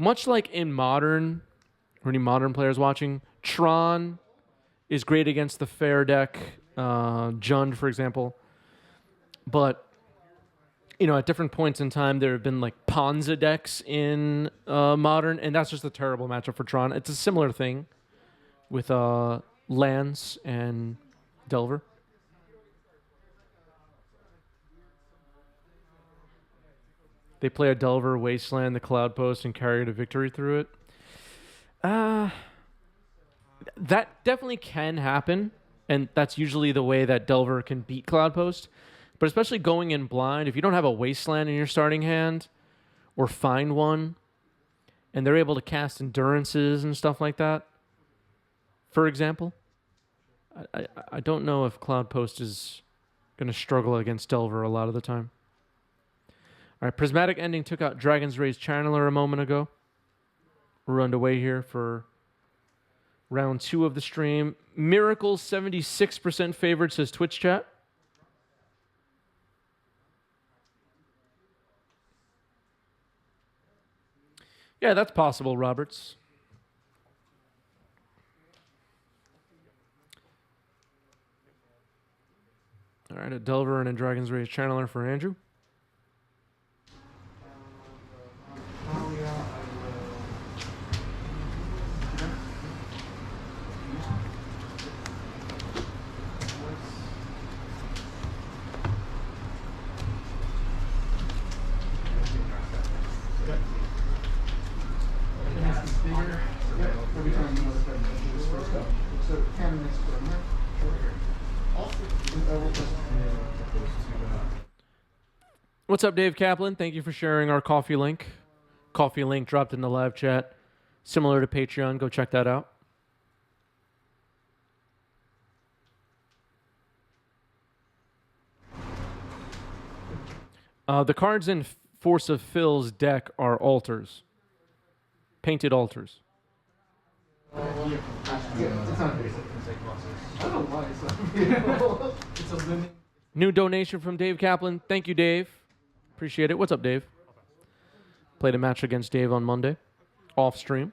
Much like in Modern, or any Modern players watching, Tron is great against the fair deck, Jund, for example. But, at different points in time, there have been like Ponza decks in Modern, and that's just a terrible matchup for Tron. It's a similar thing with Lance and Delver. They play a Delver, Wasteland, the Cloud Post, and carry to victory through it. That definitely can happen, and that's usually the way that Delver can beat Cloud Post. But especially going in blind, if you don't have a Wasteland in your starting hand, or find one, and they're able to cast Endurances and stuff like that, for example, I don't know if Cloud Post is going to struggle against Delver a lot of the time. All right, Prismatic Ending took out Dragon's Rage Channeler a moment ago. We're underway here for round 2 of the stream. Miracle 76% favored, says Twitch chat. Yeah, that's possible, Roberts. All right, a Delver and a Dragon's Rage Channeler for Andrew. What's up, Dave Kaplan? Thank you for sharing our coffee link. Coffee link dropped in the live chat. Similar to Patreon. Go check that out. The cards in Force of Phil's deck are altars. Painted altars. New donation from Dave Kaplan. Thank you, Dave. Appreciate it. What's up, Dave? Played a match against Dave on Monday. Off stream.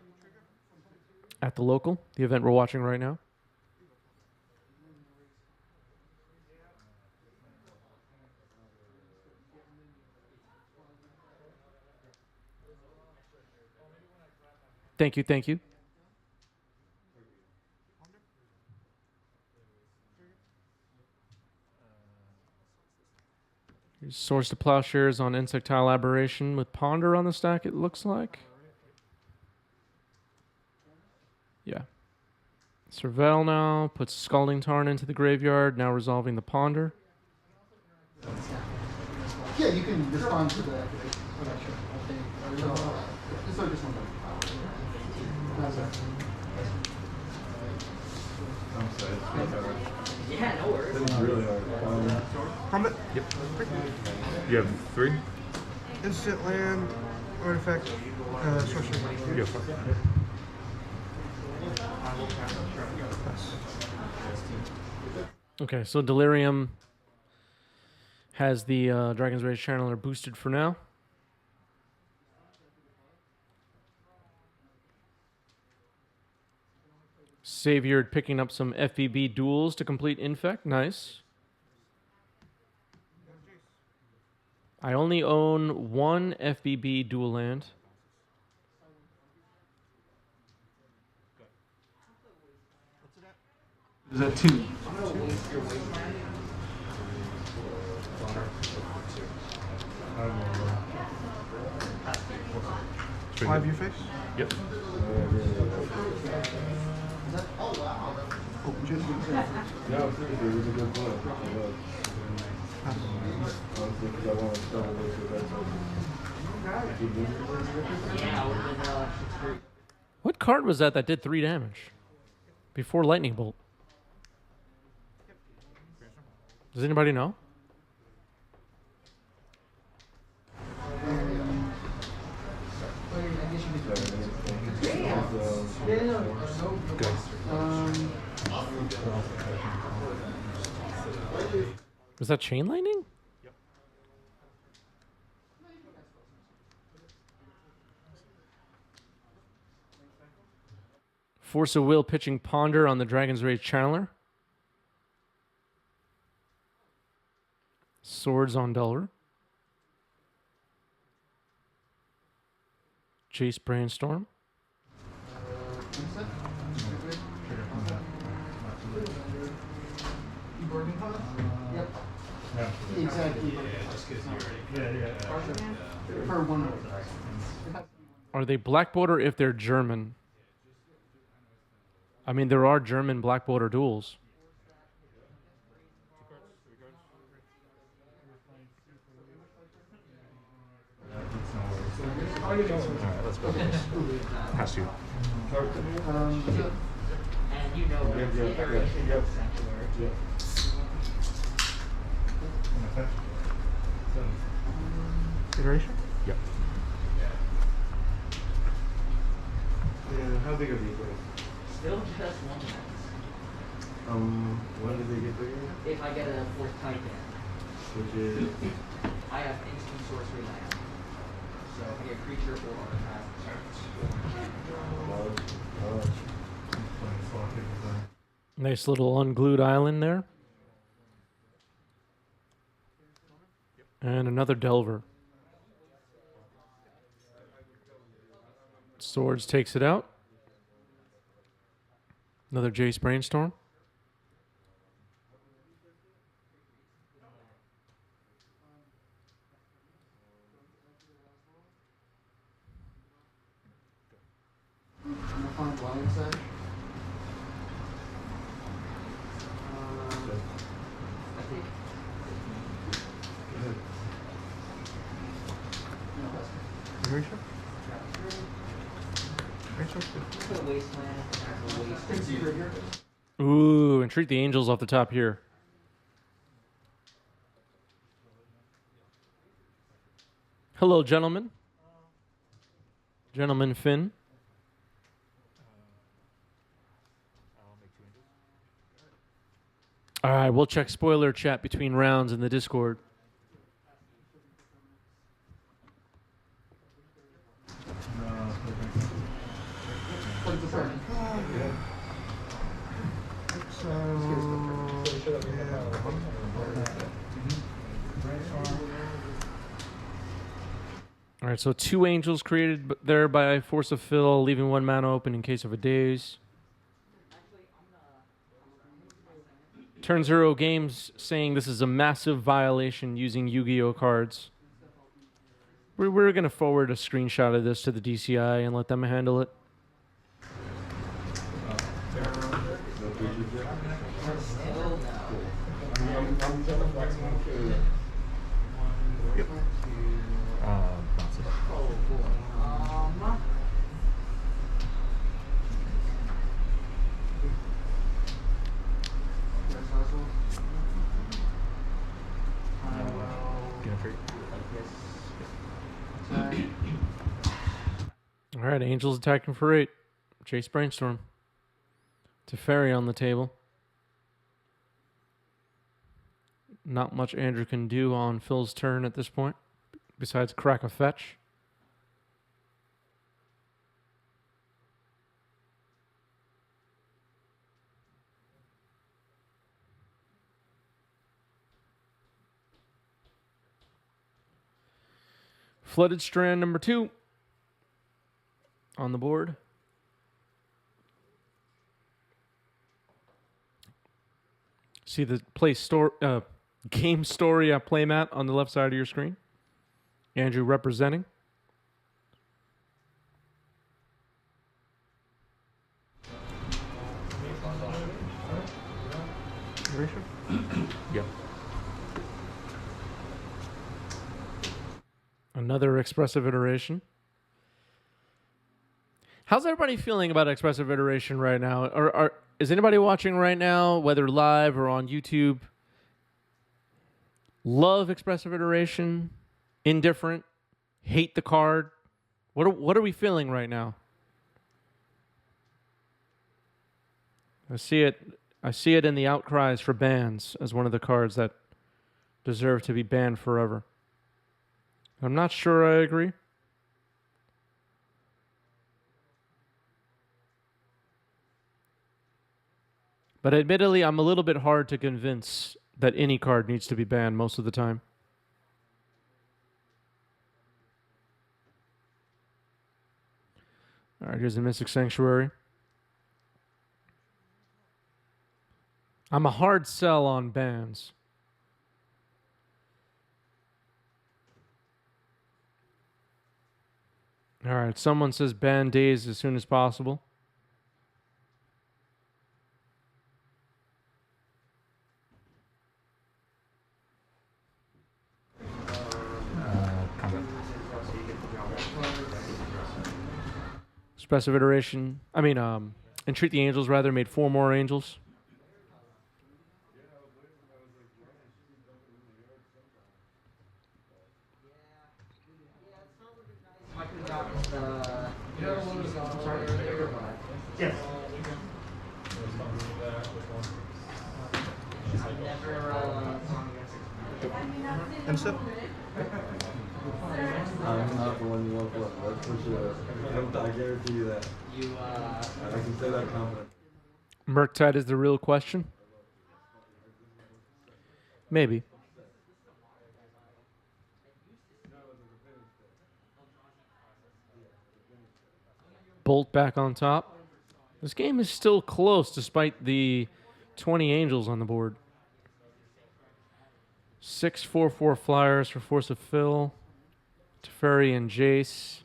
At the local. The event we're watching right now. Thank you, thank you. Here's Swords to Plowshares on Insectile Aberration with Ponder on the stack, it looks like. Yeah. Surveil now, puts Scalding Tarn into the graveyard, now resolving the Ponder. Yeah, you can respond to that. Yeah, no worries. This is really hard. Combat? Yep. You have 3? Instant land, artifact, sorcery. You have 5. Okay, so Delirium has the Dragon's Rage Channeler boosted for now. Savior picking up some FBB duels to complete Infect. Nice. I only own 1 FBB dual land. Is that 2? 5 you face? Yep. Open chest. No, seriously, it was a good play. It was. Honestly, because I want to start with that. What card was that did 3 damage? Before Lightning Bolt. Does anybody know? Was that Chain Lightning? Yep. Force of Will pitching Ponder on the Dragon's Rage Channeler. Swords on Delver. Jace Brainstorm. Yep. Exactly. For one. Are they black border if they're German? I mean, there are German black border duels. Alright, let's go. Pass you. And you know it's the iteration of Sanctuary. Iteration? Yep. Yeah, how big are these guys? Still just one max. When do they get bigger? If I get a fourth type in, Which is I have instant sorcery land. So if I get creature or artifact, Nice little unglued island there. And another Delver. Swords takes it out. Another Jace Brainstorm. Find blind side. I think Iteration? put a wasteland as a wasteland. Ooh, and treat the angels off the top here. Hello, gentlemen. Gentleman Finn. All right, we'll check spoiler chat between rounds in the Discord. What's the turn? All right, so 2 angels created there by Force of Fill, leaving 1 mana open in case of a daze. Turn Zero Games saying this is a massive violation using Yu-Gi-Oh cards. We're going to forward a screenshot of this to the DCI and let them handle it. All right, Angels attacking for 8. Chase Brainstorm. Teferi on the table. Not much Andrew can do on Phil's turn at this point, besides crack a fetch. Flooded Strand number 2 on the board. See the game story playmat on the left side of your screen. Andrew representing. Yep. Another expressive iteration. How's everybody feeling about expressive iteration right now? Is anybody watching right now, whether live or on YouTube? Love expressive iteration? Indifferent? Hate the card? What are we feeling right now? I see it in the outcries for bans as one of the cards that deserve to be banned forever. I'm not sure I agree. But admittedly, I'm a little bit hard to convince that any card needs to be banned most of the time. All right, here's the Mystic Sanctuary. I'm a hard sell on bans. All right, someone says ban days as soon as possible. Combat. Expressive Iteration. Entreat the Angels, rather, made 4 more Angels. I could have gotten the I'm sorry, earlier, but Yes. I've never gone against And so, I'm not the one you want for. That's for sure. I guarantee you that. you. I can say that confident. Murktide is the real question. Maybe. Bolt back on top. This game is still close despite the 20 Angels on the board. 6/4/4 flyers for Force of Fill. Teferi and Jace.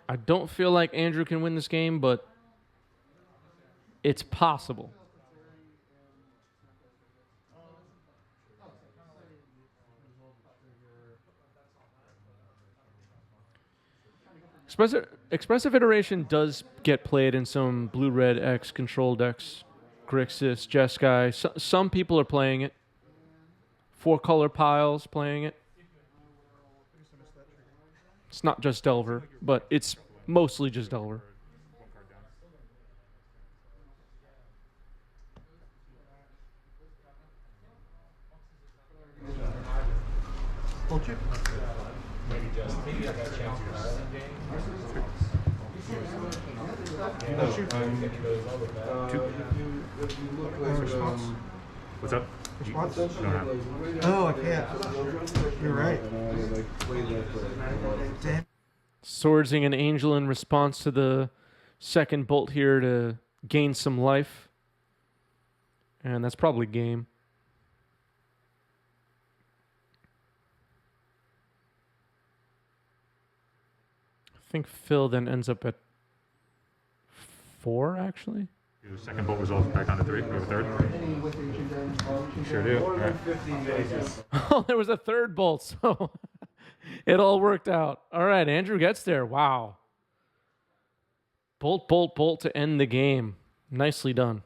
I don't feel like Andrew can win this game, but it's possible. Expressive Iteration does get played in some blue-red X control decks. Grixis, Jeskai. Some people are playing it. 4-color piles playing it. It's not just Delver, but it's mostly just Delver. full chip. If you look No like, response. What's up? Response? Don't have. Oh, I can't. You're right. Damn. Swordsing an Angel in response to the second bolt here to gain some life. And that's probably game. I think Phil then ends up at 4, actually. Your second bolt results back down to 3. We have a third. Sure do. All right. 15 pages. Oh, there was a third bolt, so it all worked out. All right, Andrew gets there. Wow. Bolt, bolt, bolt to end the game. Nicely done.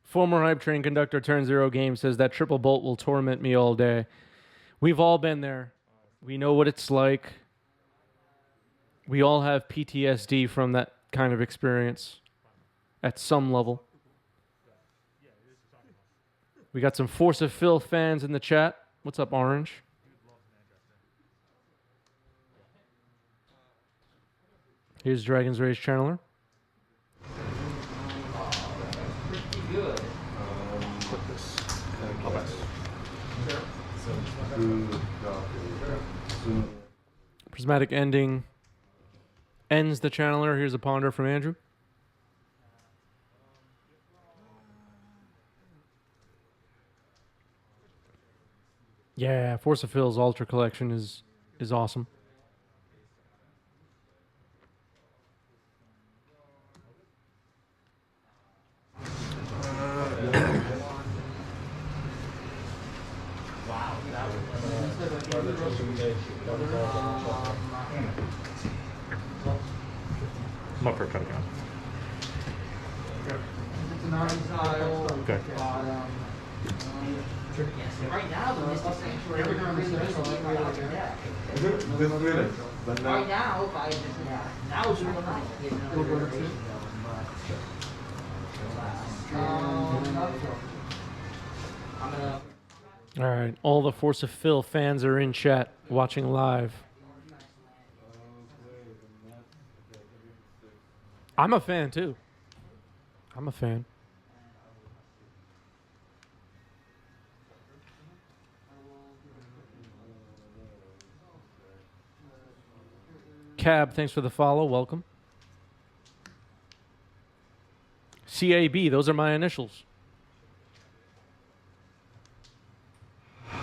Former Hype Train conductor Turn Zero Game says that triple bolt will torment me all day. We've all been there. We know what it's like. We all have PTSD from that kind of experience at some level. We got some Force of Phil fans in the chat. What's up, Orange? Here's Dragon's Rage Channeler. Good. Put this. I'll pass. Prismatic Ending ends the Channeler. Here's a Ponder from Andrew. Yeah, Force of Phil's Ultra Collection is awesome. I'm up for a cut again. It's a non-style. Okay. Yes, right now the Mystic Sanctuary Every time really it's there, so risky I right like off the that. deck. This minute, but Right now. now, if I just, now it's really nice. Get another Little bit of iteration going, but I'm gonna. All right. All the Force of Phil fans are in chat watching live. I'm a fan too. I'm a fan. Cab, thanks for the follow. Welcome. CAB, those are my initials. My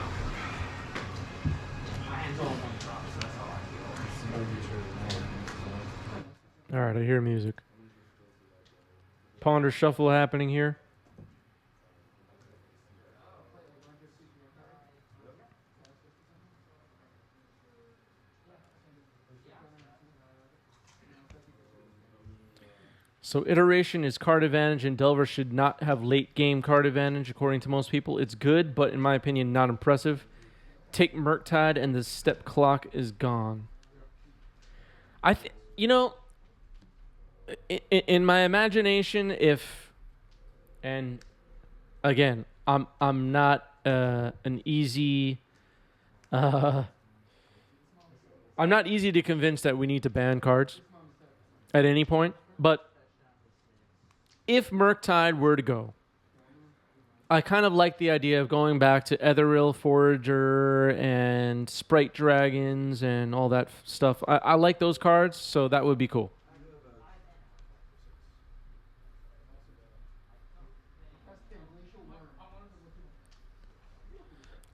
hands all in one drop, so that's how I feel. All right, I hear music. Ponder shuffle happening here. So iteration is card advantage, and Delver should not have late game card advantage according to most people. It's good, but in my opinion, not impressive. Take Murktide, and the step clock is gone. In my imagination, and again, I'm not an easy. I'm not easy to convince that we need to ban cards at any point, but if Murktide were to go, I kind of like the idea of going back to Ethereal Forager and Sprite Dragons and all that stuff. I like those cards, so that would be cool.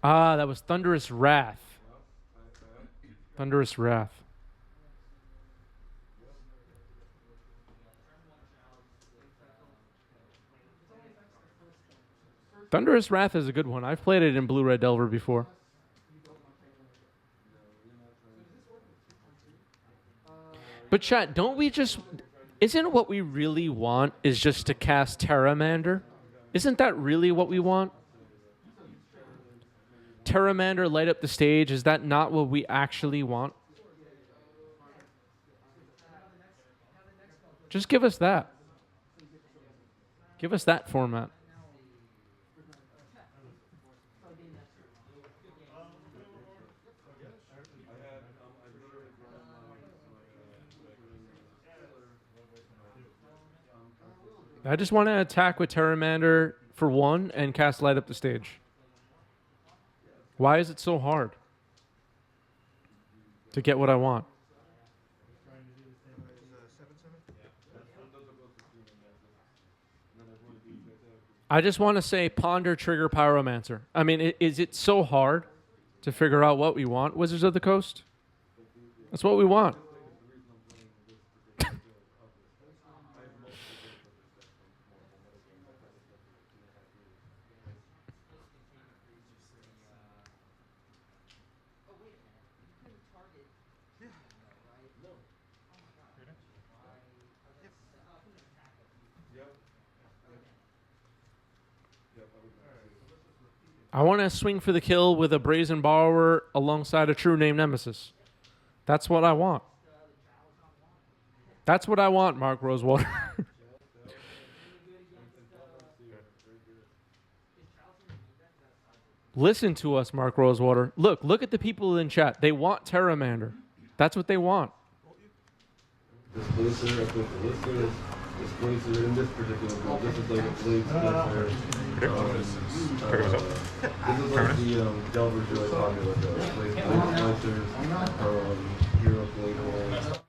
Ah, that was Thunderous Wrath. Thunderous Wrath. Thunderous Wrath is a good one. I've played it in Blue Red Delver before. But chat, don't we just... Isn't what we really want is just to cast Terramander? Isn't that really what we want? Terramander light up the stage. Is that not what we actually want? Just give us that. Give us that format. I just want to attack with Terramander for one and cast light up the stage. Why is it so hard to get what I want? I just want to say Ponder Trigger Pyromancer. I mean, is it so hard to figure out what we want, Wizards of the Coast? That's what we want. I want to swing for the kill with a Brazen Borrower alongside a True Name Nemesis. That's what I want. That's what I want, Mark Rosewater. Listen to us, Mark Rosewater. Look at the people in chat. They want Terramander. That's what they want. Displacer, I think the lister, displacer in this particular build. This is like a blade splitter. Pick us up. This is like the Delver Joy talking about the blade splinters, or hero blade holes.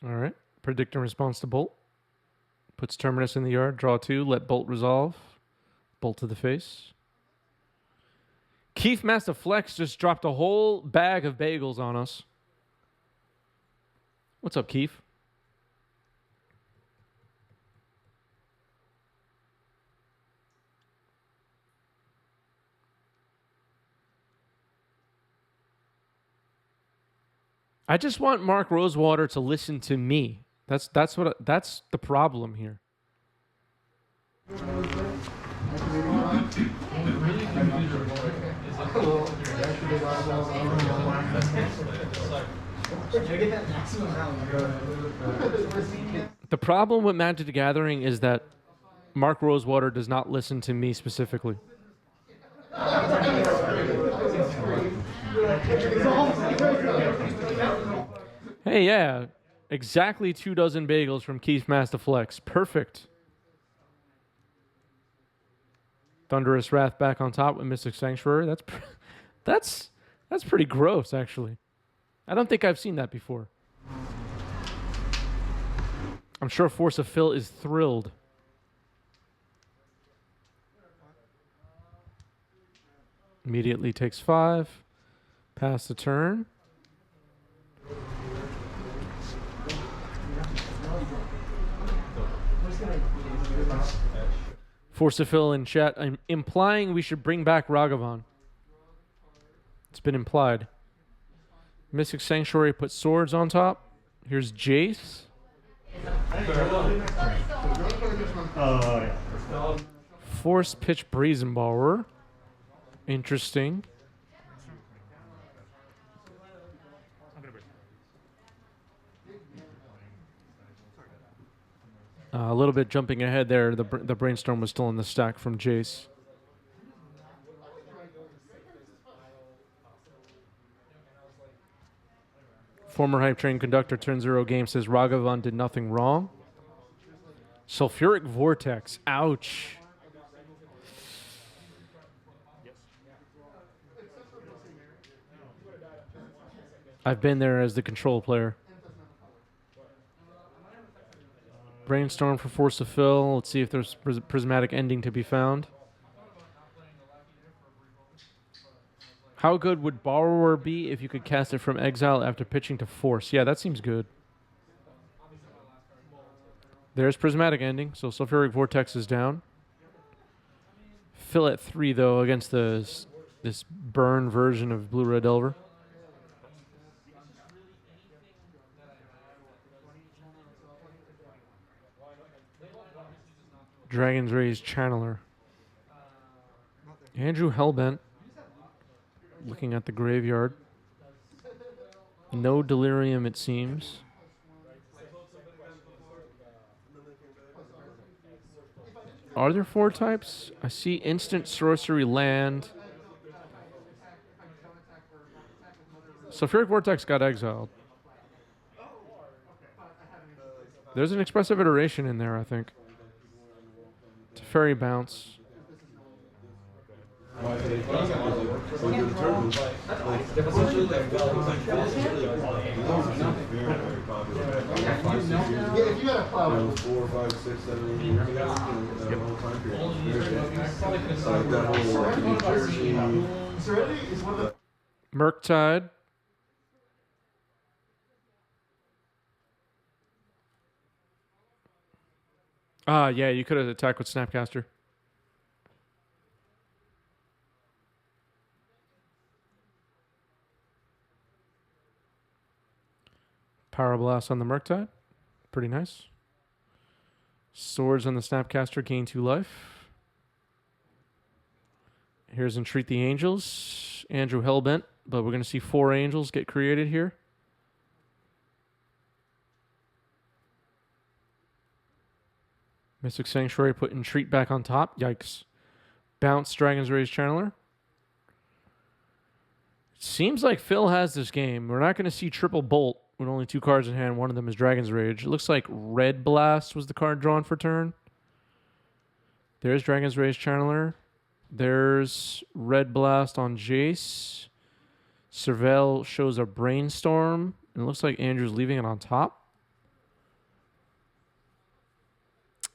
All right. Predict and response to Bolt. Puts Terminus in the yard. Draw 2. Let Bolt resolve. Bolt to the face. Keith Master Flex just dropped a whole bag of bagels on us. What's up, Keith? I just want Mark Rosewater to listen to me. That's the problem here. The problem with Magic the Gathering is that Mark Rosewater does not listen to me specifically. Hey, yeah, exactly 2 dozen bagels from Keith Masterflex. Perfect. Thunderous Wrath back on top with Mystic Sanctuary. That's pretty gross, actually. I don't think I've seen that before. I'm sure Force of Phil is thrilled. Immediately takes 5. Pass the turn. Force of Phil in chat. I'm implying we should bring back Ragavan. It's been implied. Mystic Sanctuary puts swords on top. Here's Jace. Force pitch Brazenborrower. Interesting. A little bit jumping ahead there. The Brainstorm was still in the stack from Jace. Former Hype Train Conductor Turn 0 game says Ragavan did nothing wrong. Sulfuric Vortex. Ouch. I've been there as the control player. Brainstorm for Force of Phil. Let's see if there's prismatic ending to be found. How good would Borrower be if you could cast it from exile after pitching to Force? Yeah, that seems good. There's prismatic ending, so Sulfuric Vortex is down. Phil at 3 though against this burn version of Blue Red Delver. Dragon's Ray's Channeler. Andrew Hellbent. Looking at the graveyard. No Delirium, it seems. Are there 4 types? I see instant sorcery land. Sulfuric Vortex got exiled. There's an expressive iteration in there, I think. Teferi Bounce. Murktide. Ah, yeah, you could have attacked with Snapcaster. Power Blast on the Murktide. Pretty nice. Swords on the Snapcaster, gain 2 life. Here's Entreat the Angels. Andrew Hellbent, but we're going to see 4 angels get created here. Mystic Sanctuary put Entreat back on top. Yikes. Bounce Dragon's Ray's Channeler. Seems like Phil has this game. We're not going to see triple bolt with only 2 cards in hand. One of them is Dragon's Rage. It looks like Red Blast was the card drawn for turn. There's Dragon's Rage Channeler. There's Red Blast on Jace. Surveil shows a Brainstorm. And it looks like Andrew's leaving it on top.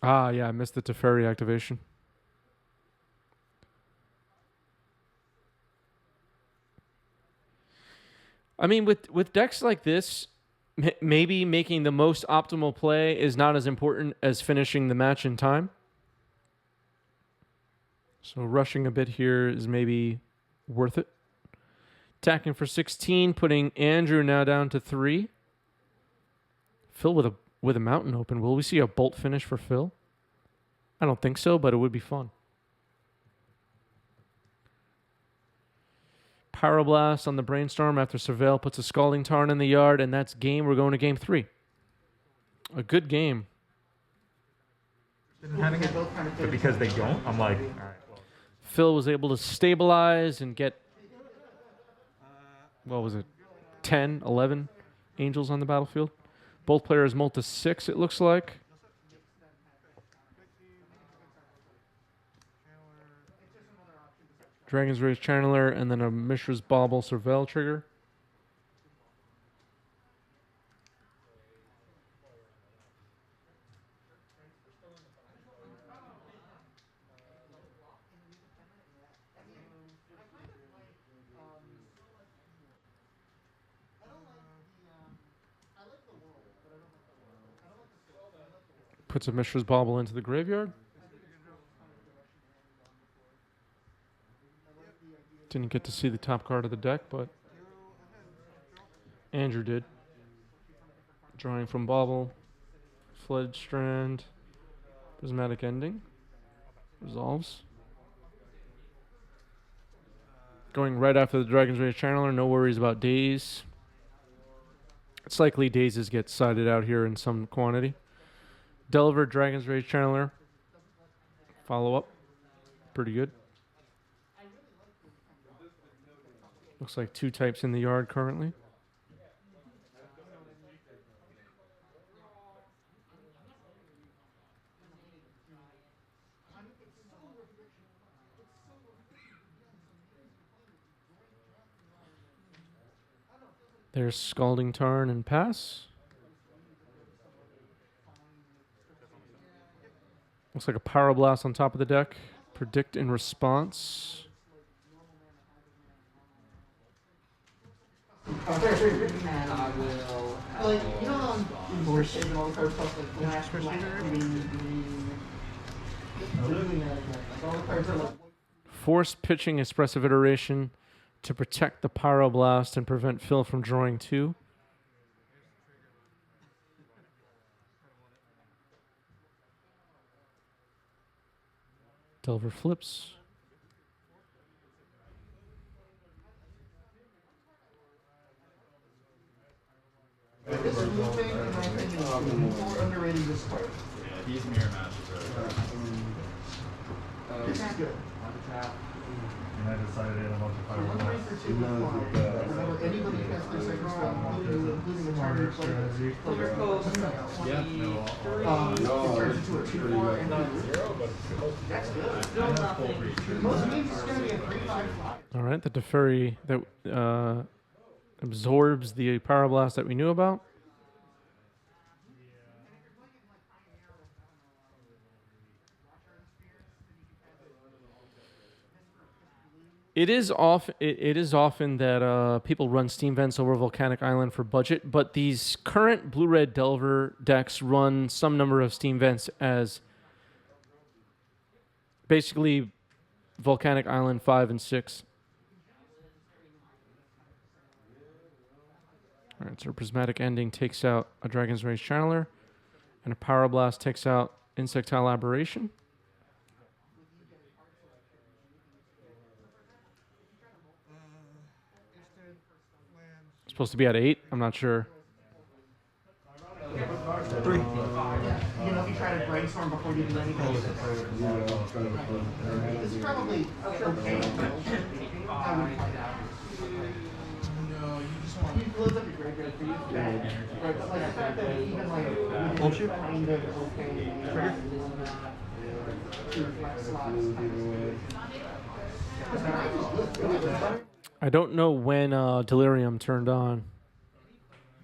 Ah, yeah, I missed the Teferi activation. I mean, with decks like this, maybe making the most optimal play is not as important as finishing the match in time. So rushing a bit here is maybe worth it. Attacking for 16, putting Andrew now down to 3. Phil with with a mountain open. Will we see a bolt finish for Phil? I don't think so, but it would be fun. Pyroblast on the Brainstorm after Surveil puts a Scalding Tarn in the yard, and that's game. We're going to game 3. A good game. Having it, but because they don't, I'm like, all right. Well. Phil was able to stabilize and get, what was it, 10, 11 angels on the battlefield. Both players molt to 6, it looks like. Dragon's Rage Channeler, and then a Mishra's Bauble Surveil trigger. Puts a Mishra's Bauble into the graveyard. Didn't get to see the top card of the deck, but Andrew did. Drawing from Bauble, Fledged Strand, Prismatic Ending, resolves. Going right after the Dragon's Rage Channeler, no worries about Daze. It's likely Dazes get sided out here in some quantity. Delver, Dragon's Rage Channeler. Follow up. Pretty good. Looks like 2 types in the yard currently. There's Scalding Tarn and pass. Looks like a Pyroblast on top of the deck. Predict in response. I will. Like, you know, we're saving all the card stuff like black, green. All the cards are like. Force pitching Expressive Iteration to protect the Pyroblast and prevent Phil from drawing 2. Delver flips. This is moving, in my opinion, more underrated this card. These mirror matches are. This is good. On the tap. And I decided in a bunch of One fireballs. rate for 2 whenever anybody casts their second spell, including the target player goes Yeah. 23, it turns into a 2/4 and that's good. Still nothing. Most games it's going to be a 3/5 flop. All right, the Teferi that absorbs the Pyroblast that we knew about. It is often that people run Steam Vents over Volcanic Island for budget, but these current Blue-Red Delver decks run some number of Steam Vents as basically Volcanic Island 5 and 6. All right, so Prismatic Ending takes out a Dragon's Rage Channeler, and a Pyroblast takes out Insectile Aberration. Supposed to be at 8. I'm not sure. 3. You know, if you try to brainstorm before you do anything. This is probably okay. No, you just want to close up your graveyard for you. Right, but like the fact that even like Hold you. kind of okay. I don't know when Delirium turned on.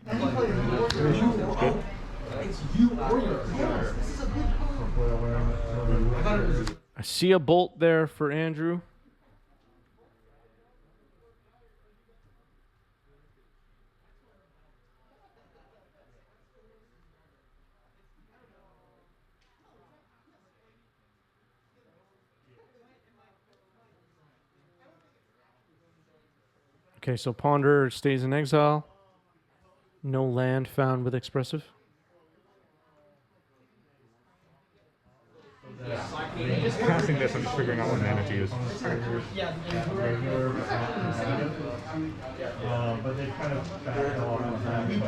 It's you or your yes, this is a good card. I see a bolt there for Andrew. Okay, so Ponder stays in exile. No land found with Expressive. Passing this, I'm just figuring out what mana to use. But they kind of backed off on that. It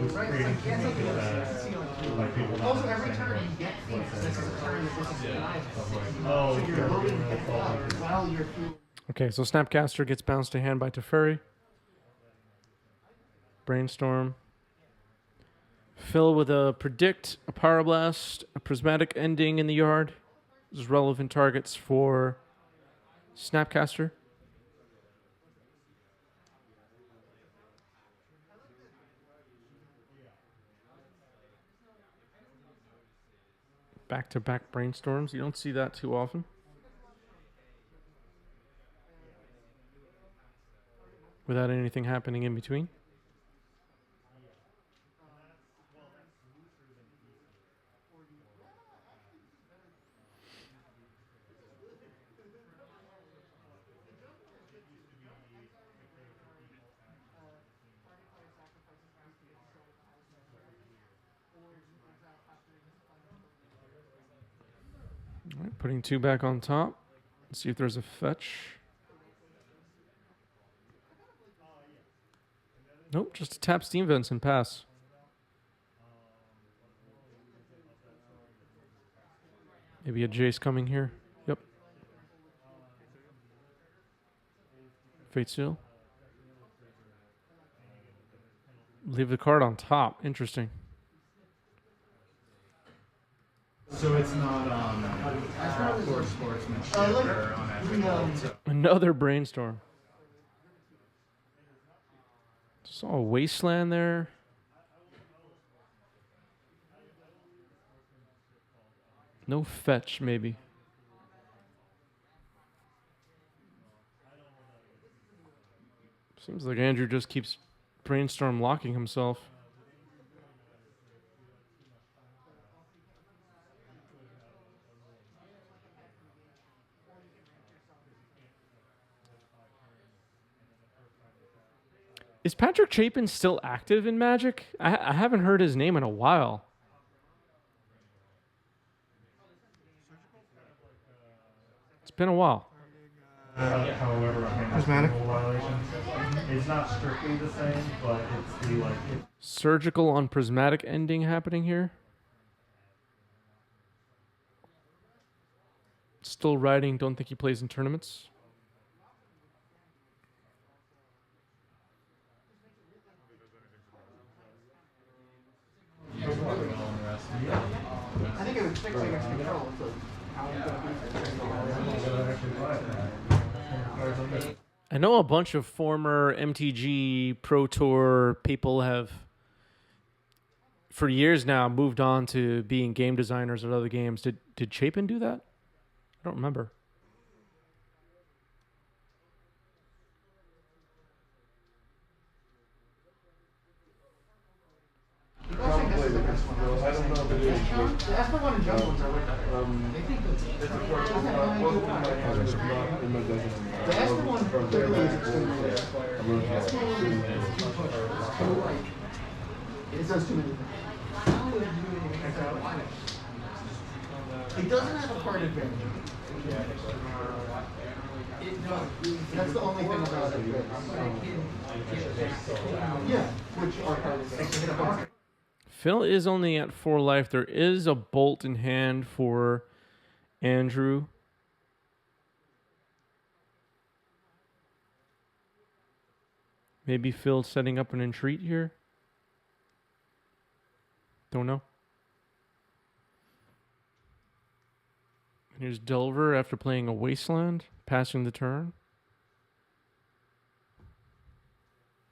was creating too much of that. Like people not Also, every turn you get things, this is a turn that this is denied. oh, So you're loading the water while you're fueling. Okay, so Snapcaster gets bounced to hand by Teferi. Brainstorm. Phil with a Predict, a Power Blast, a Prismatic Ending in the yard. This is relevant targets for Snapcaster. Back-to-back Brainstorms. You don't see that too often. Without anything happening in between. All right, putting 2 back on top. Let's see if there's a fetch. Nope, just to tap Steam Vents and pass. Maybe a Jace coming here. Yep. Fate Seal. Leave the card on top. Interesting. So it's not for sportsmanship or unethical. Another Brainstorm. Saw a Wasteland there. No fetch, maybe. Seems like Andrew just keeps Brainstorm locking himself. Is Patrick Chapin still active in Magic? I haven't heard his name in a while. It's been a while. However, Prismatic. violations. It's not strictly the same, but it's the like. Surgical on Prismatic Ending happening here. Still riding. Don't think he plays in tournaments. I think it was fixed against control. So how are you going to beat I know a bunch of former MTG Pro Tour people have, for years now, moved on to being game designers at other games. Did Chapin do that? I don't remember. Probably the best one. I don't know if it is. The Esper one and Jungle ones are like that. They think it's It's a part of in my design. the Esper one clearly is extremely rare. I'm gonna The Esper one is too pushed. So like, it does too many things. It doesn't have a card advantage. That's the only thing about it. Yeah, which are card advantage. Phil is only at 4 life. There is a bolt in hand for Andrew. Maybe Phil setting up an entreat here. Don't know. Here's Delver after playing a Wasteland, passing the turn.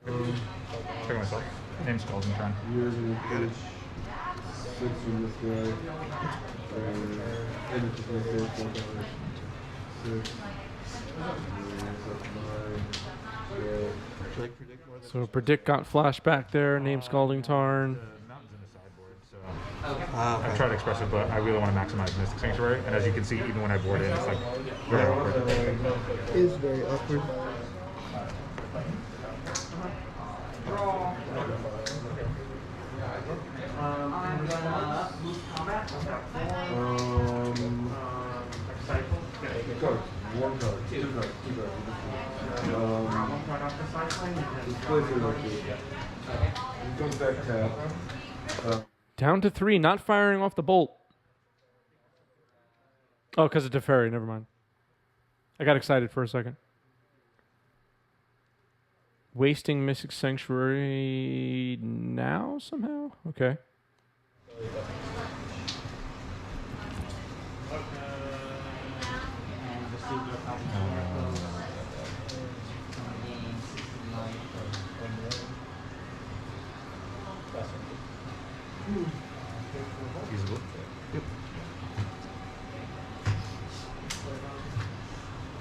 Check myself. Name's Golden Tron. Years in the pitch. 6 from this guy. And it's just gonna say 4 dollars. 6. Should I predict more than So Predict got flashback there. Name Scalding Tarn. The mountain's in the sideboard, so Ah, I've tried to express it, but I really want to maximize Mystic Sanctuary. And as you can see, even when I board in, it's like very awkward. is very awkward. plays it like this. He comes back tap. Down to 3, not firing off the bolt. Oh, because of Teferi. Never mind. I got excited for a second. Wasting Mystic Sanctuary now somehow? Okay. And receive your copy of Oracle. Gain 60 life. Usable.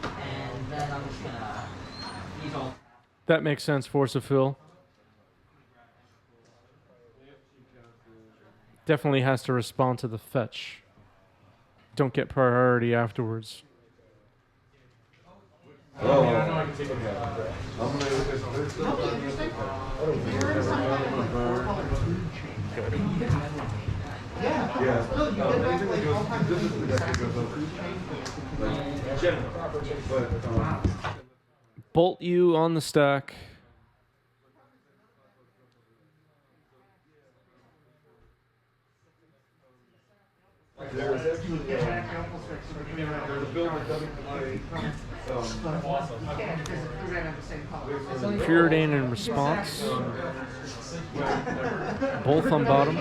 And then I'm just gonna use all. That makes sense, Force of Fill. Definitely has to respond to the fetch. Don't get priority afterwards. Oh, I'm gonna look at this. Yeah. This is the deck that goes over. Like, general. But, Bolt you on the stack. there's actually there's a build that doesn't play. Preordain in response. Both on bottom.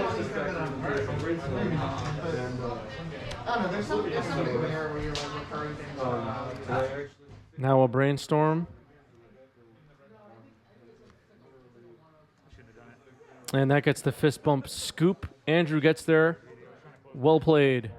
Oh no, there's something there where you're like recurring things. Now a brainstorm. And that gets the fist bump scoop. Andrew gets there. Well played.